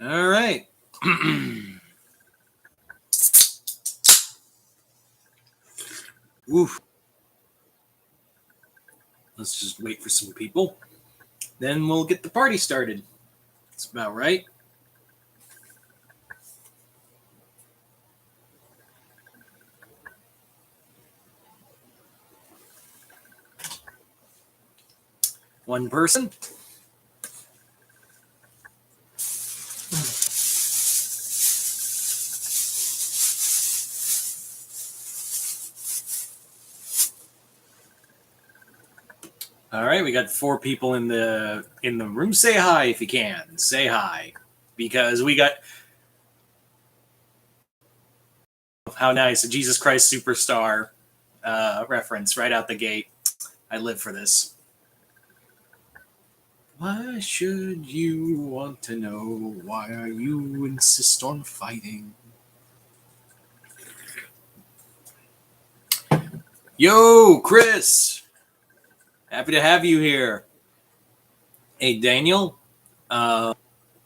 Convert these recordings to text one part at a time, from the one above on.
All right. Oof. Let's just wait for some people. Then we'll get the party started. That's about right. One person. All right, we got 4 people in the room. Say hi if you can. Say hi, because we got how nice a Jesus Christ Superstar reference right out the gate. I live for this. Why should you want to know? Why are you insist on fighting? Yo, Chris. Happy to have you here. Hey, Daniel,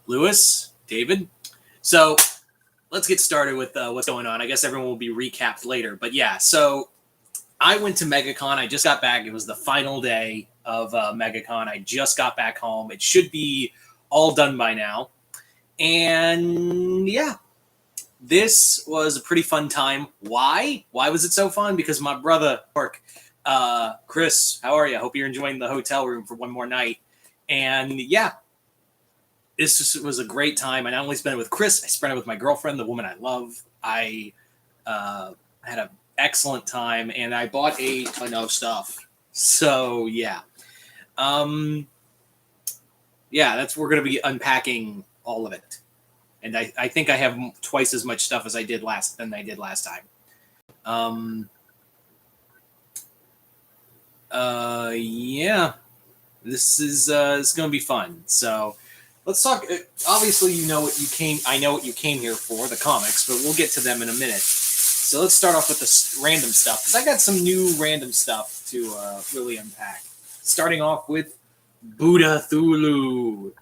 Lewis, David. So let's get started with what's going on. I guess everyone will be recapped later. But yeah, so I went to Megacon. I just got back. It was the final day of Megacon. I just got back home. It should be all done by now. And yeah, this was a pretty fun time. Why? Why was it so fun? Because my brother, Chris, how are you? I hope you're enjoying the hotel room for one more night. And yeah, this was a great time. I not only spent it with Chris, I spent it with my girlfriend, the woman I love. I had an excellent time, and I bought a ton of stuff. So yeah, we're going to be unpacking all of it. And I think I have twice as much stuff as I did last time. Yeah, this is it's going to be fun. So let's talk. Obviously, I know what you came here for, the comics, but we'll get to them in a minute. So let's start off with the random stuff, because I got some new random stuff to really unpack. Starting off with Buddha Thulu.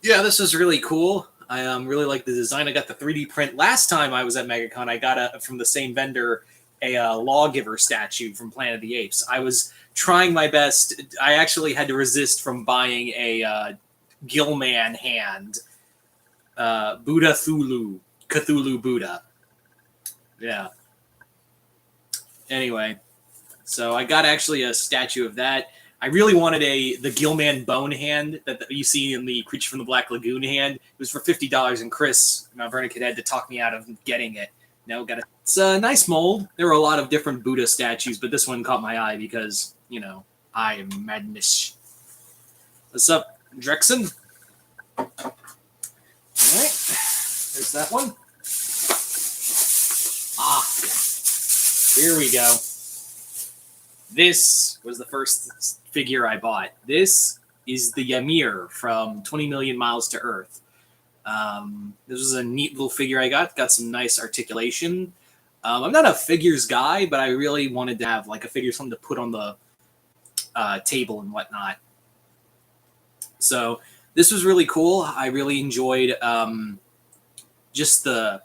Yeah, this was really cool. I really like the design. I got the 3D print. Last time I was at MegaCon, I got from the same vendor a lawgiver statue from Planet of the Apes. I was trying my best. I actually had to resist from buying a Gillman hand. Buddha Thulu. Cthulhu Buddha. Yeah. Anyway, so I got actually a statue of that. I really wanted the Gillman bone hand that you see in the Creature from the Black Lagoon hand. It was for $50, and Chris, my Vernican, had to talk me out of getting it. No, got it. It's a nice mold. There were a lot of different Buddha statues, but this one caught my eye because, I am madness. What's up, Drexen? All right, there's that one. Here we go. This was the first figure I bought. This is the Ymir from 20 Million Miles to Earth. This was a neat little figure I got. Got some nice articulation. I'm not a figures guy, but I really wanted to have like a figure, something to put on the table and whatnot. So this was really cool. I really enjoyed just the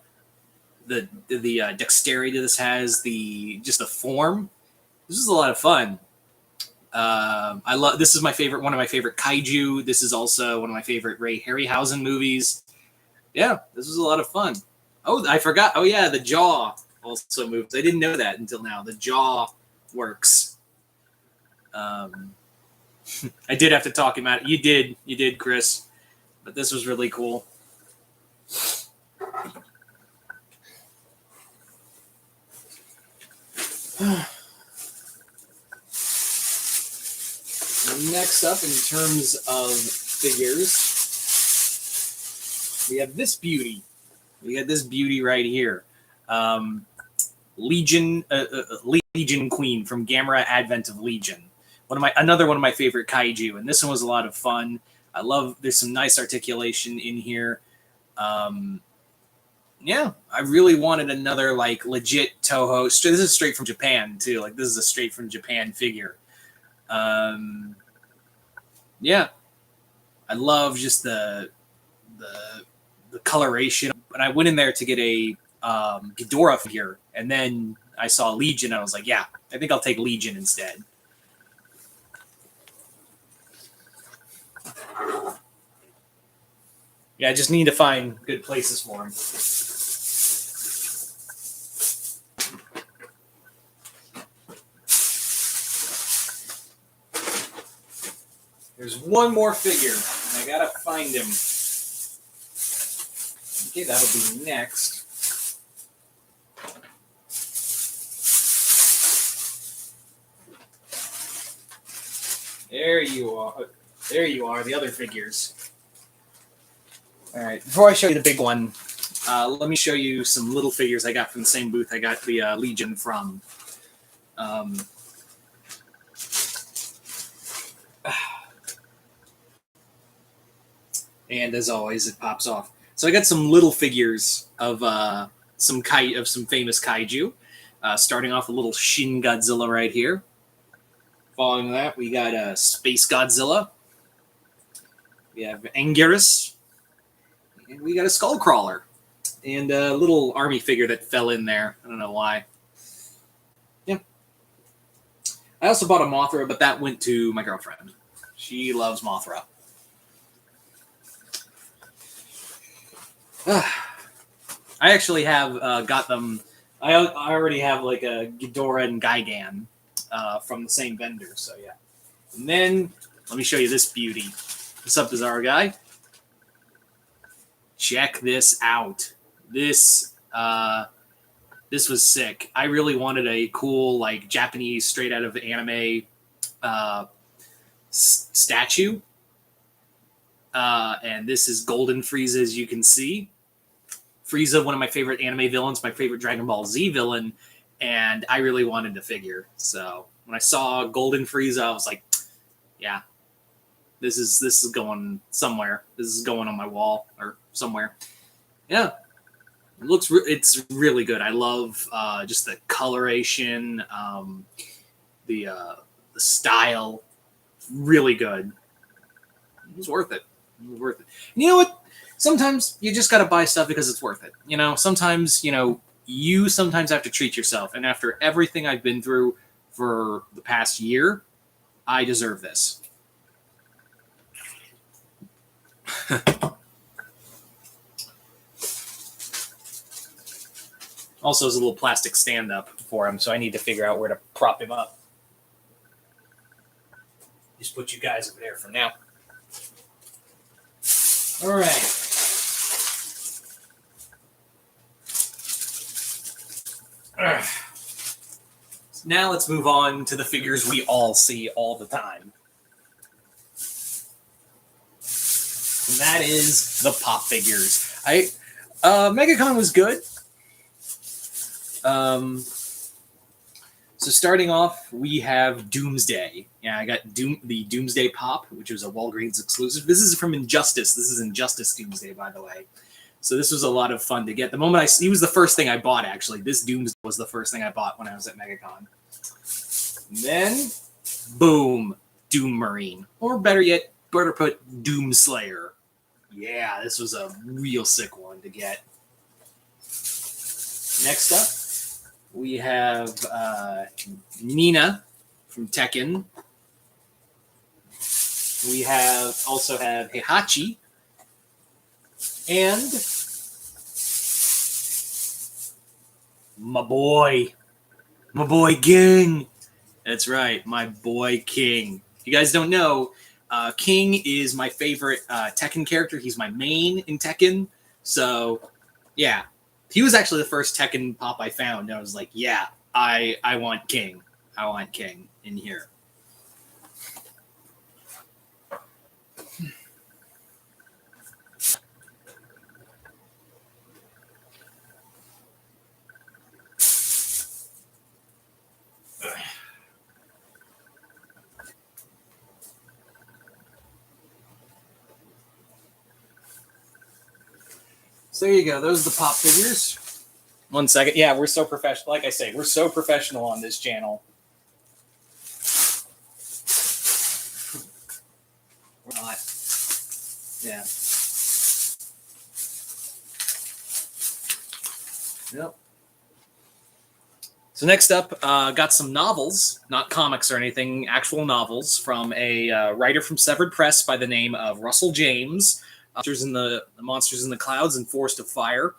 dexterity this has, the form. This is a lot of fun. I love. This is one of my favorite kaiju. This is also one of my favorite Ray Harryhausen movies. Yeah, this was a lot of fun. Oh, I forgot. Oh yeah, the jaw also moves. I didn't know that until now. The jaw works. I did have to talk him out. You did, Chris. But this was really cool. Next up, in terms of figures, we have this beauty. We got this beauty right here. Legion Queen from Gamera Advent of Legion. Another one of my favorite kaiju, and this one was a lot of fun. There's some nice articulation in here. Yeah, I really wanted another like legit Toho. This is straight from Japan too. Like this is a straight from Japan figure. Yeah, I love just the coloration. And I went in there to get a Ghidorah figure, and then I saw Legion, and I was like, yeah, I think I'll take Legion instead. Yeah, I just need to find good places for him. There's one more figure, and I gotta find him. Okay, that'll be next. There you are. There you are, the other figures. All right, before I show you the big one, let me show you some little figures I got from the same booth I got the Legion from. And as always, it pops off. So I got some little figures of some famous kaiju. Starting off a little Shin Godzilla right here. Following that, we got Space Godzilla. We have Anguirus. And we got a Skullcrawler. And a little army figure that fell in there. I don't know why. Yeah. I also bought a Mothra, but that went to my girlfriend. She loves Mothra. I actually have got them. I already have like a Ghidorah and Gigan from the same vendor. So yeah. And then let me show you this beauty. What's up, Bizarre Guy? Check this out. This was sick. I really wanted a cool like Japanese straight out of anime statue. And this is Golden Frieza, as you can see. Frieza, one of my favorite anime villains, my favorite Dragon Ball Z villain, and I really wanted to figure. So when I saw Golden Frieza, I was like, yeah, this is going somewhere. This is going on my wall or somewhere. Yeah, it's really good. I love just the coloration, the style, really good. It was worth it. It was worth it. And you know what? Sometimes you just got to buy stuff because it's worth it. You know, sometimes, you sometimes have to treat yourself. And after everything I've been through for the past year, I deserve this. Also, there's a little plastic stand-up for him, so I need to figure out where to prop him up. Just put you guys over there for now. All right. Now let's move on to the figures we all see all the time. And that is the pop figures. Megacon was good. So starting off, we have Doomsday. Yeah, I got the Doomsday Pop, which was a Walgreens exclusive. This is from Injustice. This is Injustice Doomsday, by the way. So this was a lot of fun to get. The moment he was the first thing I bought, actually. This Doomsday was the first thing I bought when I was at Megacon. And then, boom, Doom Marine. Or better yet, better put, Doom Slayer. Yeah, this was a real sick one to get. Next up, we have Nina from Tekken. We also have Heihachi. And my boy King. That's right, my boy King. If you guys don't know, King is my favorite Tekken character. He's my main in Tekken. So, yeah. He was actually the first Tekken pop I found. And I was like, yeah, I want King. I want King in here. So there you go. Those are the pop figures. 1 second. Yeah, we're so professional. Like I say, we're so professional on this channel. We're not. Yeah. Yep. So next up, got some novels, not comics or anything, actual novels from a writer from Severed Press by the name of Russell James. Monsters in the Clouds and Forest of Fire.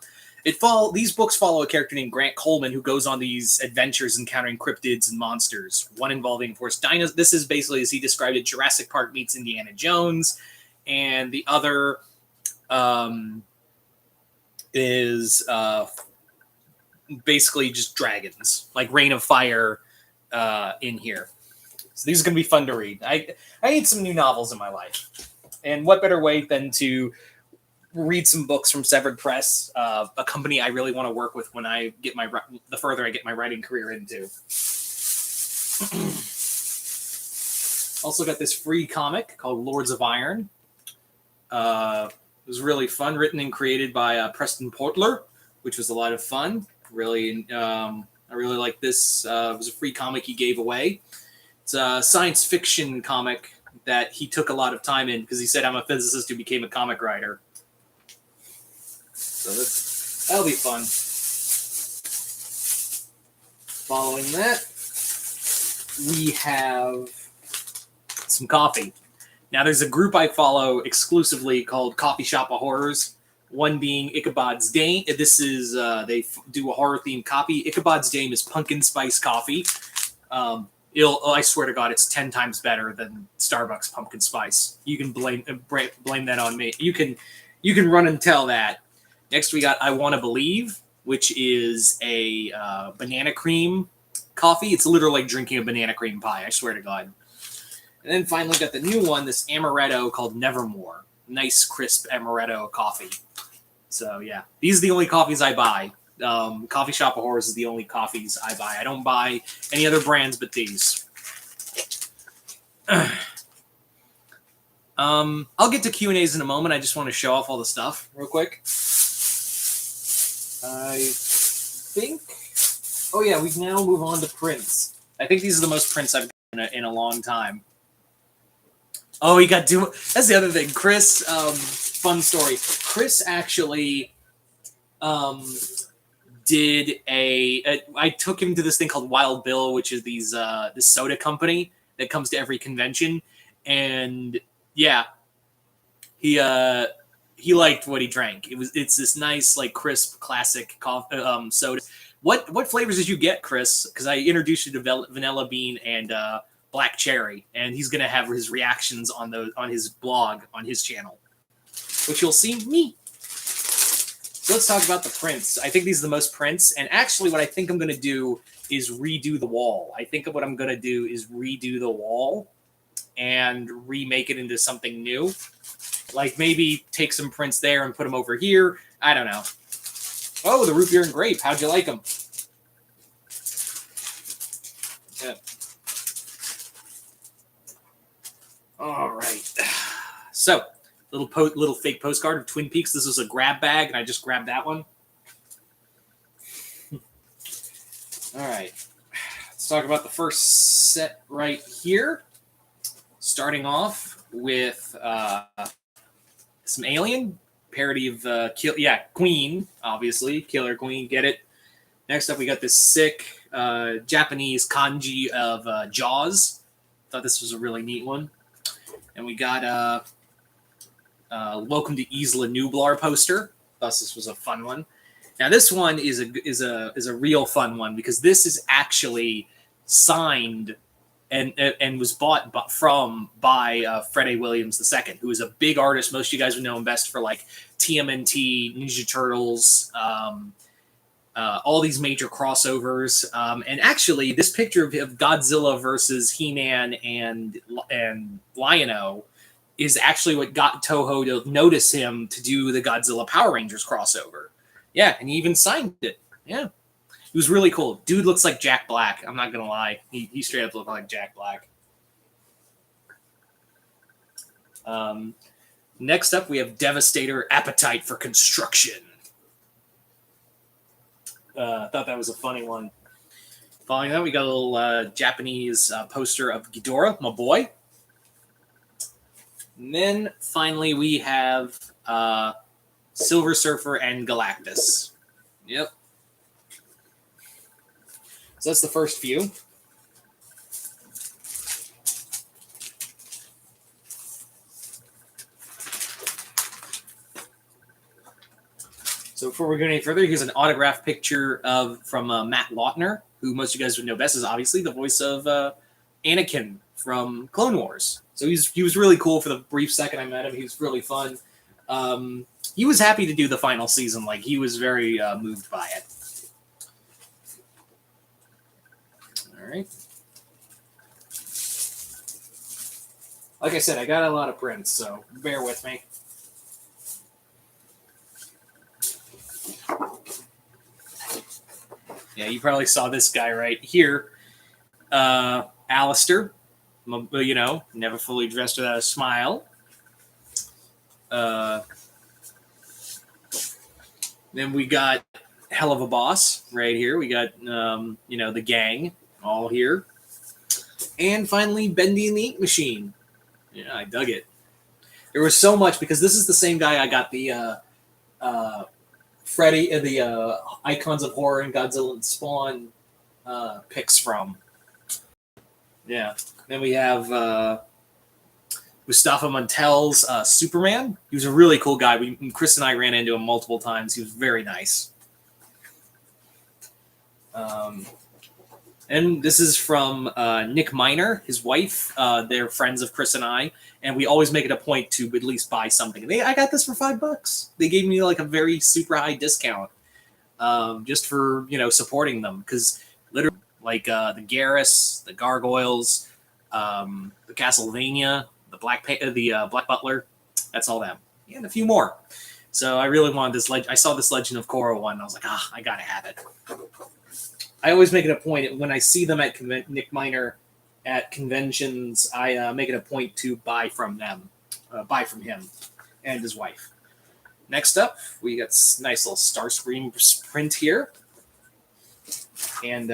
These books follow a character named Grant Coleman who goes on these adventures encountering cryptids and monsters. One involving, of course, dinosaurs. This is basically, as he described it, Jurassic Park meets Indiana Jones, and the other is basically just dragons, like Rain of Fire in here. So these are going to be fun to read. I need some new novels in my life. And what better way than to read some books from Severed Press, a company I really want to work with when I get the further I get my writing career into. Also got this free comic called Lords of Iron. It was really fun, written and created by Preston Portler, which was a lot of fun. I really like this. It was a free comic he gave away. It's a science fiction comic that he took a lot of time in because he said, I'm a physicist who became a comic writer. So that'll be fun. Following that, we have some coffee. Now, there's a group I follow exclusively called Coffee Shop of Horrors. One being Ichabod's Dame. This is they do a horror-themed coffee. Ichabod's Dame is pumpkin spice coffee. I swear to God, it's 10 times better than Starbucks pumpkin spice. You can blame that on me. You can run and tell that. Next, we got I Want to Believe, which is a banana cream coffee. It's literally like drinking a banana cream pie. I swear to God. And then finally got the new one, this amaretto called Nevermore. Nice, crisp amaretto coffee. So, yeah. These are the only coffees I buy. Coffee Shop of Horrors is the only coffees I buy. I don't buy any other brands but these. I'll get to Q&As in a moment. I just want to show off all the stuff real quick. I think... Oh, yeah, we can now move on to prints. I think these are the most prints I've done in a long time. Oh, he got Doom. That's the other thing. Chris, fun story. Chris actually did I took him to this thing called Wild Bill, which is this soda company that comes to every convention. And yeah, he liked what he drank. It's this nice, like, crisp, classic soda. What flavors did you get, Chris? Because I introduced you to vanilla bean and black cherry, and he's gonna have his reactions on his blog on his channel, which you'll see me. So let's talk about the prints. I think these are the most prints, and actually what I think I'm gonna do is redo the wall. I think what I'm gonna do is redo the wall and remake it into something new. Like maybe take some prints there and put them over here. I don't know. Oh, the root beer and grape. How'd you like them? Yeah. All right. So, little fake postcard of Twin Peaks. This is a grab bag, and I just grabbed that one. All right. Let's talk about the first set right here. Starting off with some Alien parody of Queen, obviously. Killer Queen, get it? Next up, we got this sick Japanese kanji of Jaws. Thought this was a really neat one. And we got Welcome to Isla Nublar poster. Thought this was a fun one. Now this one is a real fun one because this is actually signed and was bought by Fred A. Williams II, who is a big artist. Most of you guys would know him best for like TMNT, Ninja Turtles, all these major crossovers. And actually, this picture of Godzilla versus He-Man and Lion-O is actually what got Toho to notice him to do the Godzilla Power Rangers crossover. Yeah, and he even signed it. Yeah. It was really cool. Dude looks like Jack Black. I'm not going to lie. He straight up looked like Jack Black. Next up, we have Devastator Appetite for Construction. I thought that was a funny one. Following that, we got a little Japanese poster of Ghidorah, my boy. And then finally we have Silver Surfer and Galactus. Yep. So that's the first few. So before we go any further, here's an autographed picture from Matt Lautner, who most of you guys would know best is obviously the voice of Anakin from Clone Wars. So he was really cool for the brief second I met him. He was really fun. He was happy to do the final season. Like, he was very moved by it. All right. Like I said, I got a lot of prints, so bear with me. Yeah, you probably saw this guy right here. Alistair, you know, never fully dressed without a smile. Then we got Hell of a Boss right here. We got, you know, the gang all here. And finally, Bendy and the Ink Machine. Yeah, I dug it. There was so much, because this is the same guy I got the Freddy, the Icons of Horror and Godzilla and Spawn picks from. Yeah. Then we have Mustafa Montel's Superman. He was a really cool guy. Chris and I ran into him multiple times. He was very nice. And this is from Nick Miner, his wife. They're friends of Chris and I, and we always make it a point to at least buy something. I got this for $5. They gave me like a very super high discount, just for, you know, supporting them, because literally, like the Garrus, the Gargoyles, the Castlevania, the Black Butler, that's all them, and a few more. So I really wanted this. I saw this Legend of Korra one, and I was like, I gotta have it. I always make it a point when I see them at Nick Miner at conventions. I make it a point to buy from him and his wife. Next up, we got nice little Starscream print here, and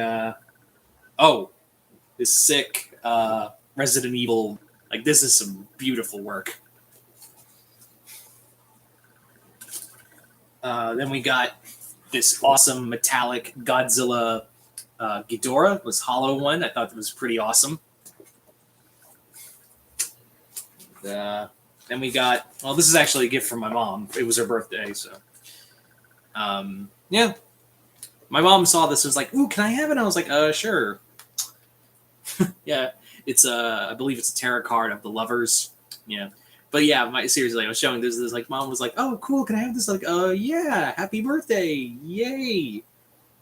this sick Resident Evil. Like, this is some beautiful work. Then we got this awesome metallic Godzilla Ghidorah. Was hollow one. I thought that was pretty awesome. Then we got, well, this is actually a gift from my mom. It was her birthday, so yeah. My mom saw this and was like, "Ooh, can I have it?" And I was like, sure. Yeah, it's I believe it's a tarot card of the lovers. Yeah. But yeah, seriously, I was showing this. Like, mom was like, "Oh, cool! Can I have this?" Like, yeah, happy birthday, yay!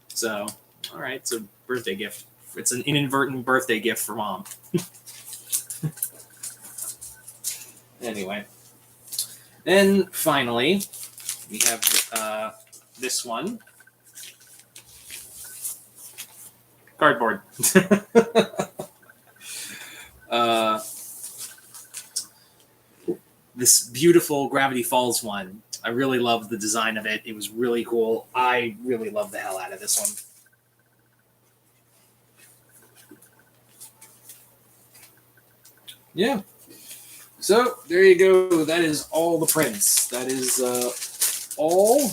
So, all right, it's a birthday gift. It's an inadvertent birthday gift for mom. Anyway, then finally, we have this one, cardboard. This beautiful Gravity Falls one. I really loved the design of it. It was really cool. I really loved the hell out of this one. Yeah. So, there you go. That is all the prints. That is all.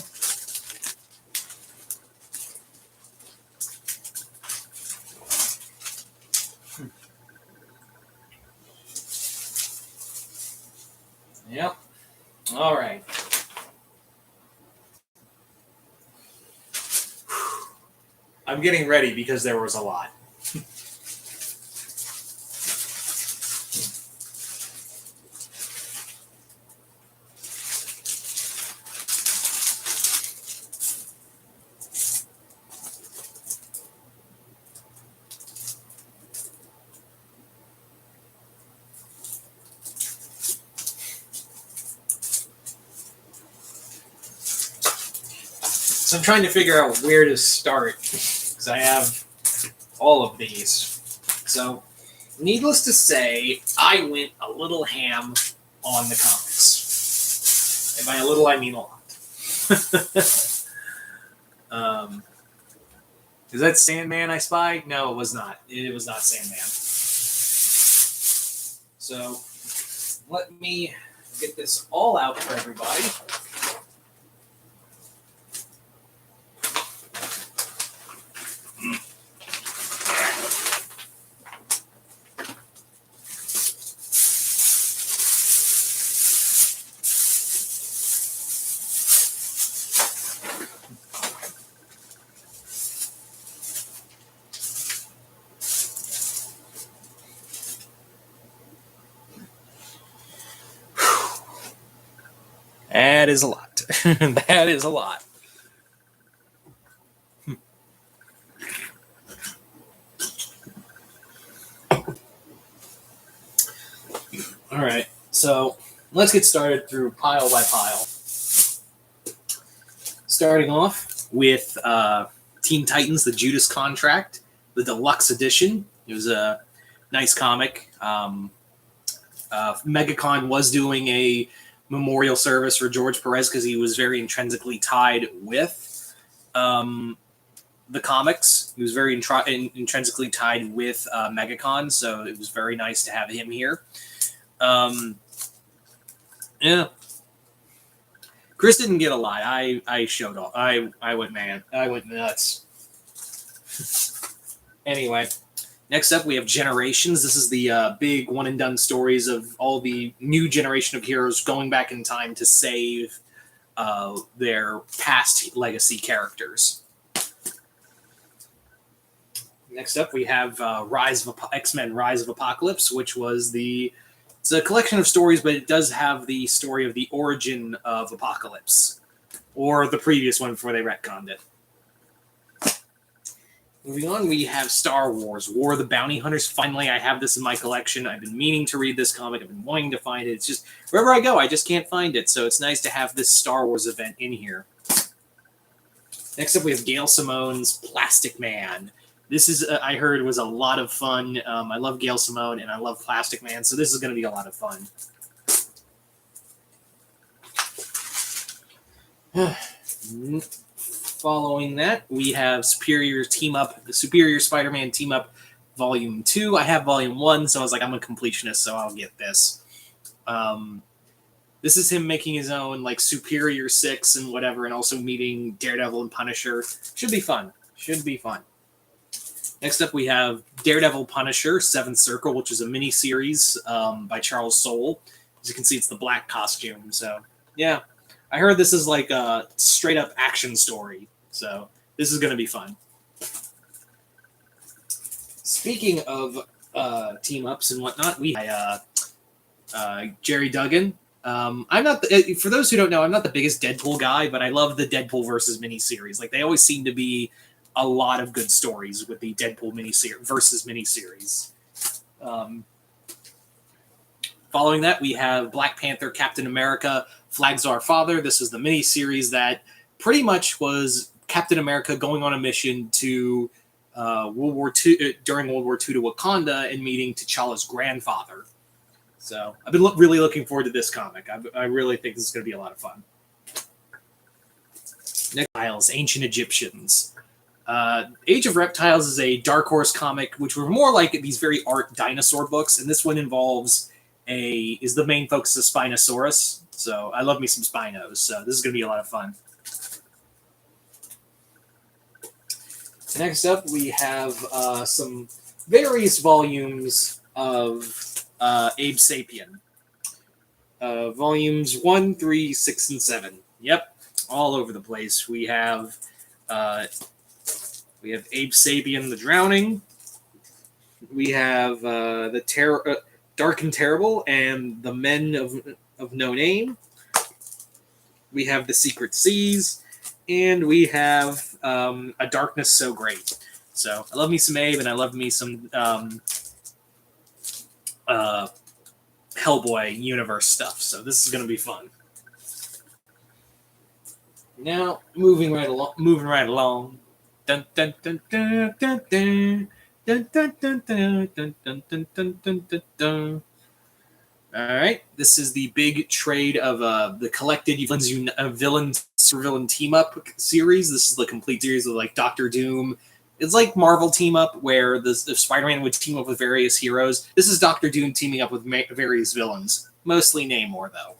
Yep. All right. I'm getting ready because there was a lot. So I'm trying to figure out where to start, because I have all of these. So, needless to say, I went a little ham on the comics. And by a little, I mean a lot. Is that Sandman I spy? No, it was not. It was not Sandman. So, let me get this all out for everybody. That is a lot. That is a lot. All right, so let's get started through pile by pile. Starting off with Teen Titans, the Judas Contract, the deluxe edition. It was a nice comic. Megacon was doing a memorial service for George Perez because he was very intrinsically tied with the comics. He was very intrinsically tied with Megacon, so it was very nice to have him here. Yeah. Chris didn't get a lot. I showed off. I went mad. I went nuts. Anyway, next up we have Generations. This is the big one and done stories of all the new generation of heroes going back in time to save their past legacy characters. Next up we have X-Men Rise of Apocalypse, which was it's a collection of stories, but it does have the story of the origin of Apocalypse, or the previous one before they retconned it. Moving on, we have Star Wars, War of the Bounty Hunters. Finally, I have this in my collection. I've been meaning to read this comic. I've been wanting to find it. It's just, wherever I go, I just can't find it. So it's nice to have this Star Wars event in here. Next up, we have Gail Simone's Plastic Man. This is, I heard, was a lot of fun. I love Gail Simone, and I love Plastic Man, so this is going to be a lot of fun. Following that, we have Superior Spider-Man Team Up Volume 2. I have Volume 1, so I was like, I'm a completionist, so I'll get this. This is him making his own, like, Superior 6 and whatever, and also meeting Daredevil and Punisher. Should be fun. Should be fun. Next up, we have Daredevil Punisher, Seventh Circle, which is a mini-series by Charles Soule. As you can see, it's the black costume. So, yeah. I heard this is like a straight-up action story. So, this is going to be fun. Speaking of team-ups and whatnot, we have Jerry Duggan. I'm not for those who don't know, I'm not the biggest Deadpool guy, but I love the Deadpool versus miniseries. Like, they always seem to be a lot of good stories with the Deadpool miniseries. Following that, we have Black Panther, Captain America, Flags Our Father. This is the miniseries that pretty much was Captain America going on a mission to during World War II to Wakanda and meeting T'Challa's grandfather. So I've been really looking forward to this comic. I really think this is going to be a lot of fun. Next, Reptiles, Ancient Egyptians. Age of Reptiles is a Dark Horse comic, which were more like these very art dinosaur books, and this one involves is the main focus of Spinosaurus. So I love me some Spinos. So this is going to be a lot of fun. Next up, we have some various volumes of Abe Sapien. Volumes 1, 3, 6, and 7. Yep, all over the place. We have Abe Sapien, The Drowning. We have Dark and Terrible and The Men of No Name. We have The Secret Seas. And we have A Darkness So Great. So I love me some Abe, and I love me some Hellboy universe stuff. So this is going to be fun. Now, moving right along. Dun, dun, dun, dun, dun, dun. Dun, dun, dun, dun, dun, dun, dun, dun, dun, dun. All right, this is the big trade of the collected villain team up series. This is the complete series of like Doctor Doom, It's like Marvel team up where the Spider-Man would team up with various heroes. This is Doctor Doom teaming up with various villains, mostly Namor though.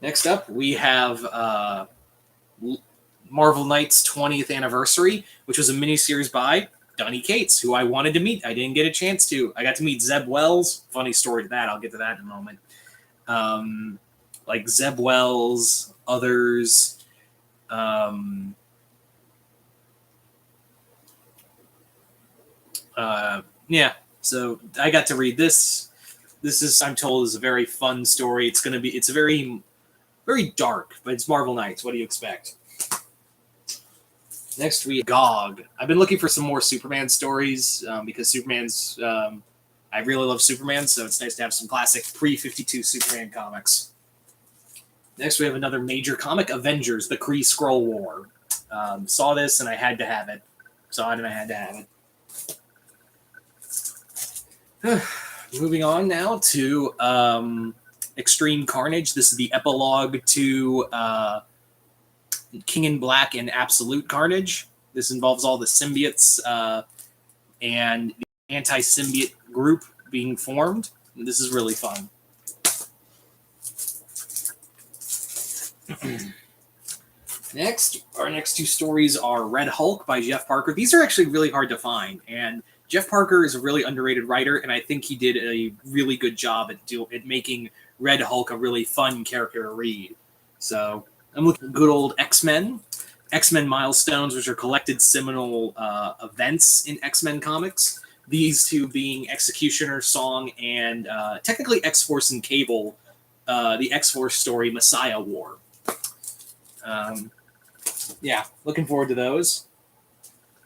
Next up, we have Marvel Knights 20th Anniversary, which was a miniseries by Donny Cates, who I wanted to meet. I didn't get a chance to. I got to meet Zeb Wells. Funny story to that. I'll get to that in a moment. Like Zeb Wells, others. Yeah, so I got to read this. This is, I'm told, is a very fun story. It's a very, very dark, but it's Marvel Knights. What do you expect? Next, we have Gog. I've been looking for some more Superman stories because Superman's. I really love Superman, so it's nice to have some classic pre-52 Superman comics. Next, we have another major comic, Avengers: The Kree Skrull War. Saw this and I had to have it. Saw it and I had to have it. Moving on now to Extreme Carnage. This is the epilogue to King in Black and Absolute Carnage. This involves all the symbiotes and the anti-symbiote group being formed. This is really fun. Next, our next two stories are Red Hulk by Jeff Parker. These are actually really hard to find, and Jeff Parker is a really underrated writer, and I think he did a really good job at making Red Hulk a really fun character to read. So I'm looking at good old X-Men. X-Men Milestones, which are collected seminal events in X-Men comics. These two being Executioner, Song, and technically X-Force and Cable, the X-Force story, Messiah War. Yeah, looking forward to those.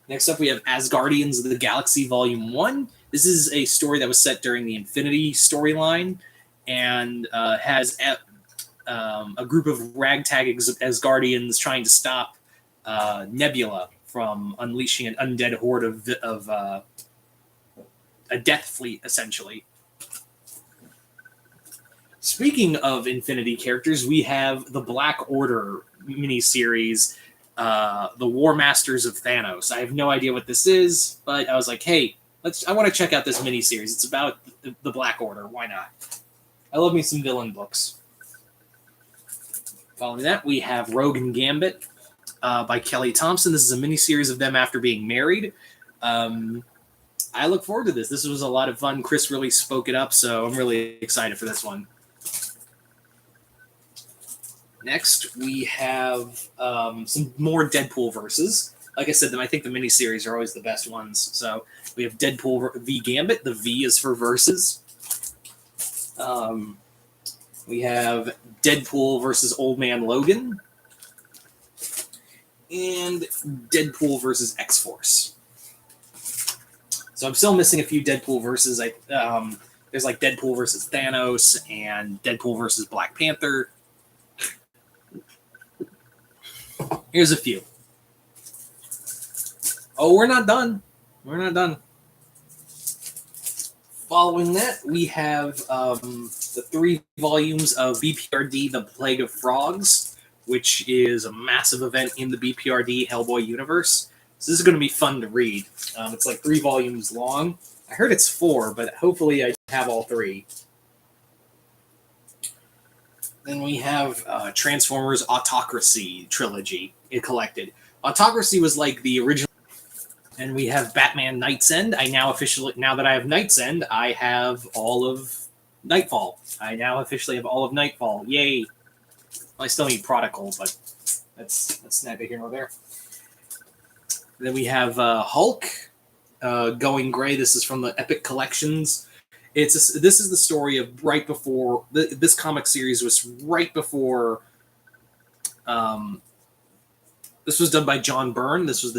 Next up, we have Asgardians of the Galaxy Volume 1. This is a story that was set during the Infinity storyline and has a group of ragtag Asgardians trying to stop Nebula from unleashing an undead horde of a death fleet, essentially. Speaking of Infinity characters, we have the Black Order miniseries, The War Masters of Thanos. I have no idea what this is, but I was like, hey, I want to check out this miniseries. It's about the Black Order. Why not? I love me some villain books. Following that, we have Rogue and Gambit by Kelly Thompson. This is a miniseries of them after being married. I look forward to this. This was a lot of fun. Chris really spoke it up, so I'm really excited for this one. Next, we have some more Deadpool verses. Like I said, I think the miniseries are always the best ones. So we have Deadpool v. Gambit. The V is for verses. We have Deadpool versus Old Man Logan. And Deadpool versus X-Force. So I'm still missing a few Deadpool verses. There's like Deadpool versus Thanos and Deadpool versus Black Panther. Here's a few. Oh, we're not done. We're not done. Following that, we have the 3 volumes of BPRD, The Plague of Frogs, which is a massive event in the BPRD Hellboy universe. So this is going to be fun to read. It's like 3 volumes long. I heard it's 4, but hopefully I have all 3. Then we have Transformers Autocracy trilogy. It collected. Autocracy was like the original. And we have Batman Night's End. Now that I have Night's End, I have all of Nightfall. I now officially have all of Nightfall. Yay! Well, I still need Prodigal, but that's neither here nor there. Then we have Hulk, Going Gray. This is from the Epic Collections. This is the story of right before this comic series was right before. This was done by John Byrne. This was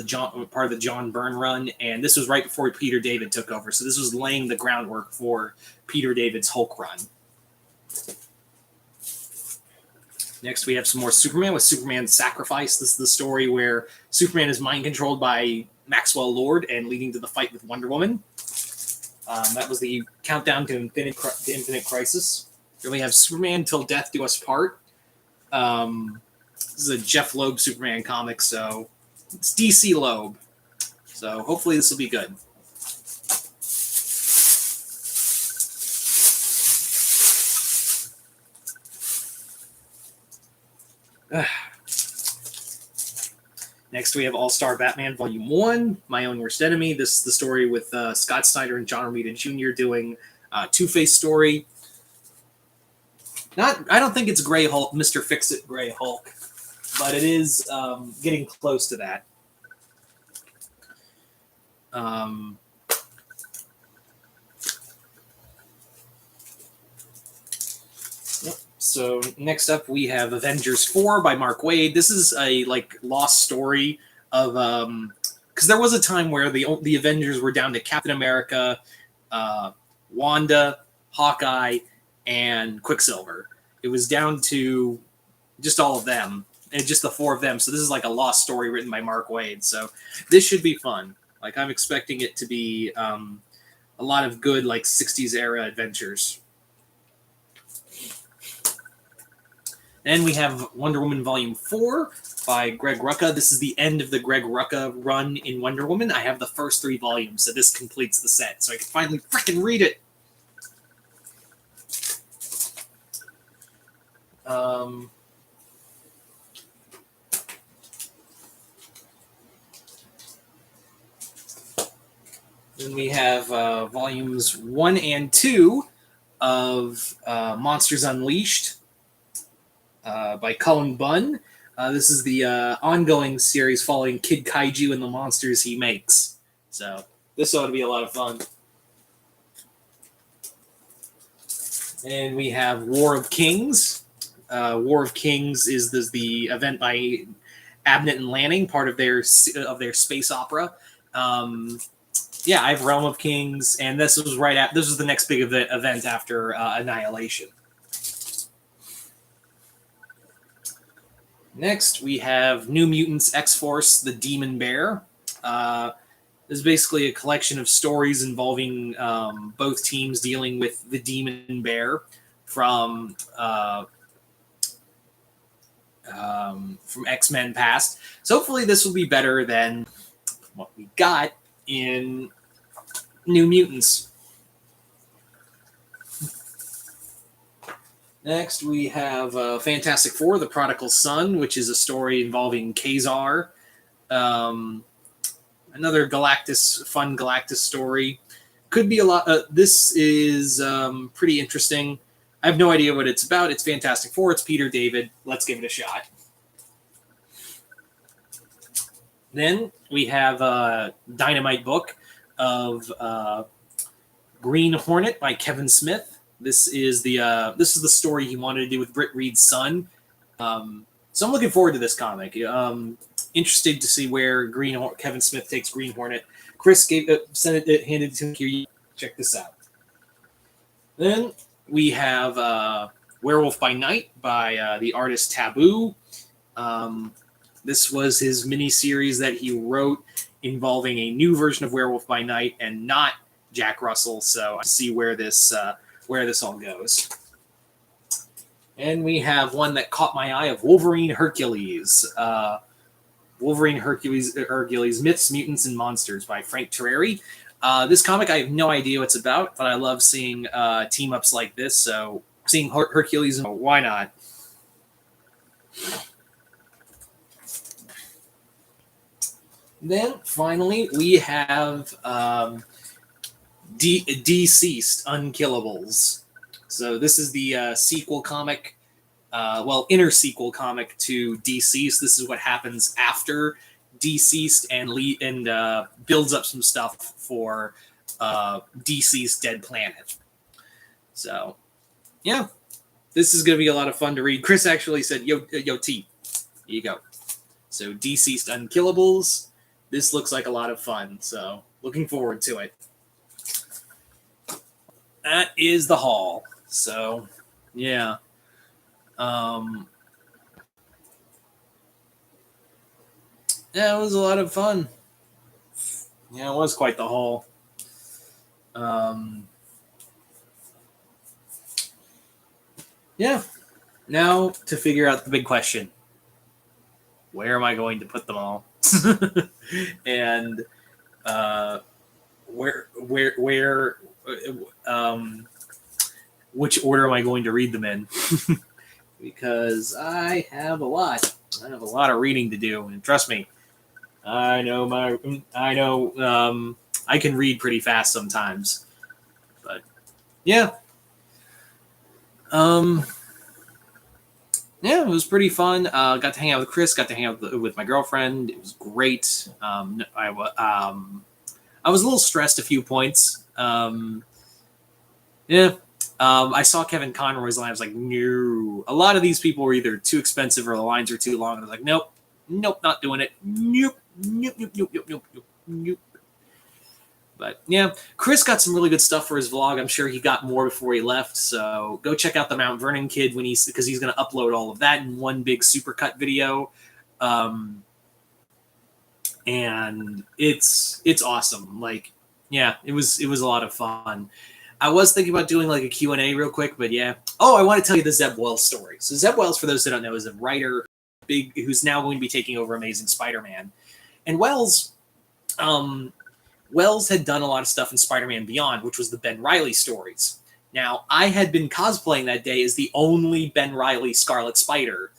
part of the John Byrne run, and this was right before Peter David took over. So this was laying the groundwork for Peter David's Hulk run. Next, we have some more Superman with Superman's Sacrifice. This is the story where Superman is mind-controlled by Maxwell Lord and leading to the fight with Wonder Woman. That was the countdown to Infinite Crisis. Then we have Superman Till Death Do Us Part. This is a Jeff Loeb Superman comic, so it's DC Loeb. So hopefully this will be good. Next, we have All-Star Batman Volume 1, My Own Worst Enemy. This is the story with Scott Snyder and John Romita Jr. doing Two-Face story. I don't think it's Gray Hulk, Mr. Fix-It Gray Hulk, but it is getting close to that. So next up we have Avengers 4 by Mark Waid. This is a lost story of because there was a time where the Avengers were down to Captain America, Wanda, Hawkeye, and Quicksilver. It was down to just all of them, and just the four of them. So this is like a lost story written by Mark Waid. So this should be fun. Like I'm expecting it to be a lot of good 60s era adventures. Then we have Wonder Woman Volume 4 by Greg Rucka. This is the end of the Greg Rucka run in Wonder Woman. I have the first 3 volumes, so this completes the set, so I can finally freaking read it. Then we have volumes 1 and 2 of Monsters Unleashed by Cullen Bunn. This is the ongoing series following Kid Kaiju and the monsters he makes. So this ought to be a lot of fun. And we have War of Kings. War of Kings is the event by Abnett and Lanning, part of their space opera. Yeah, I have Realm of Kings, and this was this was the next big event after Annihilation. Next, we have New Mutants X-Force, the Demon Bear. This is basically a collection of stories involving both teams dealing with the Demon Bear from X-Men past. So hopefully this will be better than what we got in New Mutants. Next, we have Fantastic Four, The Prodigal Son, which is a story involving Kazar. Another fun Galactus story. Could be a lot. This is pretty interesting. I have no idea what it's about. It's Fantastic Four. It's Peter David. Let's give it a shot. Then we have a Dynamite book of Green Hornet by Kevin Smith. This is the story he wanted to do with Britt Reed's son. So I'm looking forward to this comic. Interested to see where Kevin Smith takes Green Hornet. Chris handed it to me. Check this out. Then we have Werewolf by Night by the artist Taboo. This was his mini-series that he wrote involving a new version of Werewolf by Night and not Jack Russell. So I see where this all goes. And we have one that caught my eye of Wolverine Hercules. Wolverine Hercules, Myths, Mutants, and Monsters by Frank Terreri. This comic, I have no idea what it's about, but I love seeing team-ups like this. So seeing Hercules, why not? Then, finally, we have Deceased Unkillables. So this is the sequel comic, inner sequel comic to Deceased. This is what happens after Deceased and builds up some stuff for Deceased Dead Planet. So, yeah, this is going to be a lot of fun to read. Chris actually said, yo, T, here you go. So Deceased Unkillables. This looks like a lot of fun, so looking forward to it. That is the haul. So, yeah. Yeah, it was a lot of fun. Yeah, it was quite the haul. Yeah. Now to figure out the big question. where am I going to put them all? And where which order am I going to read them in? Because I have a lot. I have a lot of reading to do, and trust me, I know I can read pretty fast sometimes. But yeah. Yeah, it was pretty fun. Got to hang out with Chris. Got to hang out with my girlfriend. It was great. I was a little stressed a few points. Yeah. I saw Kevin Conroy's line. I was like, no. A lot of these people were either too expensive or the lines are too long. And I was like, nope, not doing it. Nope. But yeah, Chris got some really good stuff for his vlog. I'm sure he got more before he left. So go check out the Mount Vernon kid because he's going to upload all of that in one big supercut video. And it's awesome. Like, yeah, it was a lot of fun. I was thinking about doing like a Q&A real quick, but yeah. Oh, I want to tell you the Zeb Wells story. So Zeb Wells, for those who don't know, is a writer who's now going to be taking over Amazing Spider-Man. And Wells had done a lot of stuff in Spider-Man Beyond, which was the Ben Reilly stories. Now, I had been cosplaying that day as the only Ben Reilly Scarlet Spider.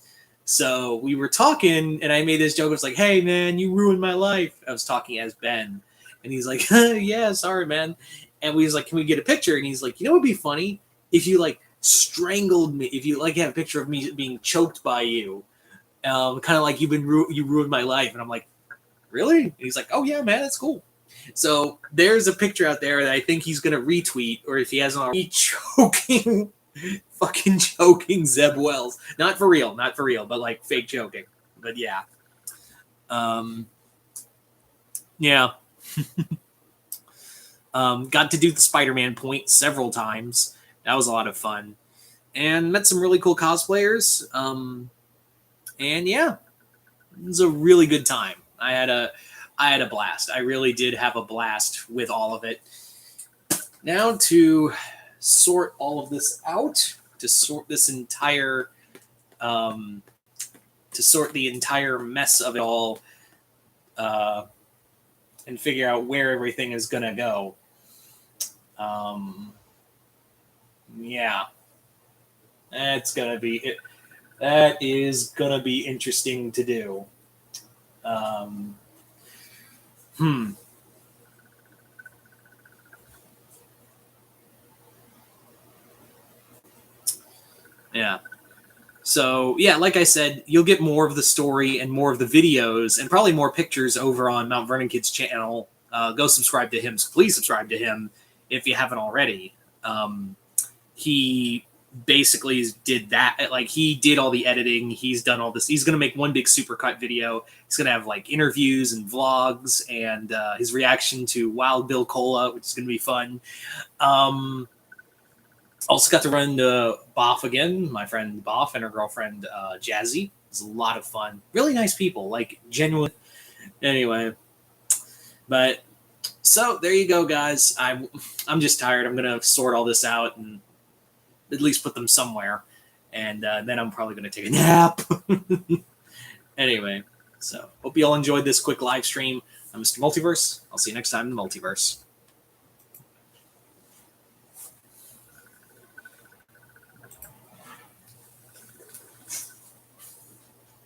So we were talking, and I made this joke. I was like, hey, man, you ruined my life. I was talking as Ben. And he's like, yeah, sorry, man. And we was like, can we get a picture? And he's like, you know what would be funny? If you, like, strangled me. If you, like, have a picture of me being choked by you. Kind of like you ruined my life. And I'm like, really? And he's like, oh, yeah, man, that's cool. So there's a picture out there that I think he's going to retweet, or if he hasn't already, fucking choking Zeb Wells. Not for real, but like fake choking. But yeah. Yeah. Got to do the Spider-Man point several times. That was a lot of fun. And met some really cool cosplayers. And yeah, it was a really good time. I had a blast. I really did have a blast with all of it. Now to sort all of this out, to sort this entire, to sort the entire mess of it all, and figure out where everything is gonna go. Yeah, that is gonna be interesting to do. Yeah. So, yeah, like I said, you'll get more of the story and more of the videos and probably more pictures over on Mount Vernon Kid's channel. Go subscribe to him. Please subscribe to him if you haven't already. He basically did that. Like, he did all the editing. He's done all this. He's going to make one big supercut video. He's going to have, like, interviews and vlogs and his reaction to Wild Bill Cola, which is going to be fun. Also got to run into Boff again, my friend Boff and her girlfriend Jazzy. It was a lot of fun. Really nice people, like genuine. Anyway, but so there you go, guys. I'm just tired. I'm gonna sort all this out and at least put them somewhere, and then I'm probably gonna take a nap. Anyway, so hope you all enjoyed this quick live stream. I'm Mr. Multiverse. I'll see you next time in the Multiverse.